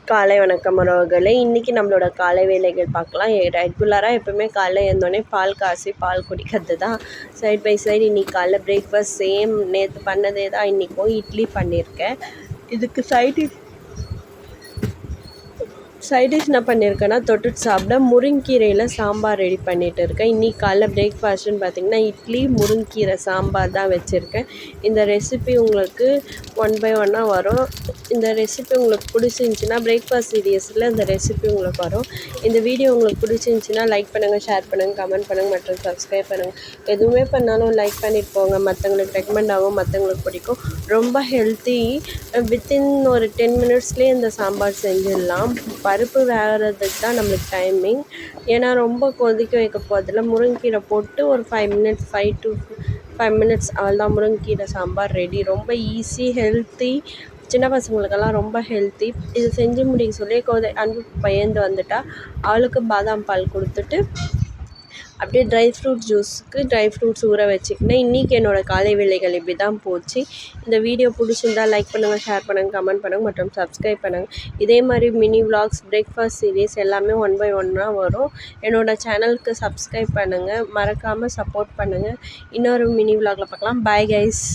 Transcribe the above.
காலை வணக்கம் உறவுகளே. இன்றைக்கி நம்மளோட காலை வேலைகள் பார்க்கலாம். ரெகுலராக எப்போவுமே காலைல எழுந்தோடனே பால் காசி பால் குடிக்கிறது தான். சைட் பை சைடு இன்றைக்கி காலைல பிரேக்ஃபாஸ்ட் சேம் நேற்று பண்ணதே தான். இன்றைக்கும் இட்லி பண்ணியிருக்கேன். இதுக்கு சைடிஷ் என்ன பண்ணியிருக்கேன்னா, தொட்டுட்டு சாப்பிட முருங்கீரையில் சாம்பார் ரெடி பண்ணிகிட்டு இருக்கேன். இன்றைக்கி காலைல பிரேக்ஃபாஸ்ட்டுன்னு பார்த்திங்கன்னா இட்லி முருங்கீரை சாம்பார் தான் வச்சுருக்கேன். இந்த ரெசிபி உங்களுக்கு 1 by 1 வரும். இந்த ரெசிபி உங்களுக்கு பிடிச்சிருந்துச்சின்னா பிரேக்ஃபாஸ்ட் சீரியஸில் இந்த ரெசிபி உங்களுக்கு வரும். இந்த வீடியோ உங்களுக்கு பிடிச்சிருந்துச்சின்னா லைக் பண்ணுங்கள், ஷேர் பண்ணுங்கள், கமெண்ட் பண்ணுங்கள் மற்றும் சப்ஸ்கிரைப் பண்ணுங்கள். எதுவுமே பண்ணாலும் லைக் பண்ணிட்டு போங்க. மற்றவங்களுக்கு ரெக்கமெண்ட் ஆகும், மற்றவங்களுக்கு பிடிக்கும். ரொம்ப ஹெல்த்தி. வித்தின் ஒரு 10 மினிட்ஸ்லேயே இந்த சாம்பார் செஞ்சிடலாம். பருப்பு வேகிறதுக்கு தான் நம்மளுக்கு டைமிங். ஏன்னா ரொம்ப கொதிக்க வைக்க போதில்ல. முருங்கீரை போட்டு ஒரு 5 to 5 மினிட்ஸ் அவ்வளோதான். முருங்கீரை சாம்பார் ரெடி. ரொம்ப ஈஸி, ஹெல்த்தி. சின்ன பசங்களுக்கெல்லாம் ரொம்ப ஹெல்த்தி. இது செஞ்சு முடிக்க சொல்லி அன்பு பையந்து வந்துட்டா அவளுக்கு பாதாம் பால் கொடுத்துட்டு அப்படியே ட்ரை ஃப்ரூட்ஸ் ஊற வச்சுக்கினேன். இன்றைக்கி என்னோடய காலை வேலைகள் இப்படி தான் போச்சு. இந்த வீடியோ பிடிச்சிருந்தால் லைக் பண்ணுங்கள், ஷேர் பண்ணுங்கள், கமெண்ட் பண்ணுங்கள் மற்றும் சப்ஸ்கிரைப் பண்ணுங்கள். இதே மாதிரி மினி விலாக்ஸ், பிரேக்ஃபாஸ்ட் சீரீஸ் எல்லாமே 1 by 1 வரும். என்னோடய சேனலுக்கு சப்ஸ்கிரைப் பண்ணுங்கள், மறக்காமல் சப்போர்ட் பண்ணுங்கள். இன்னொரு மினி விலாகில் பார்க்கலாம். Bye guys.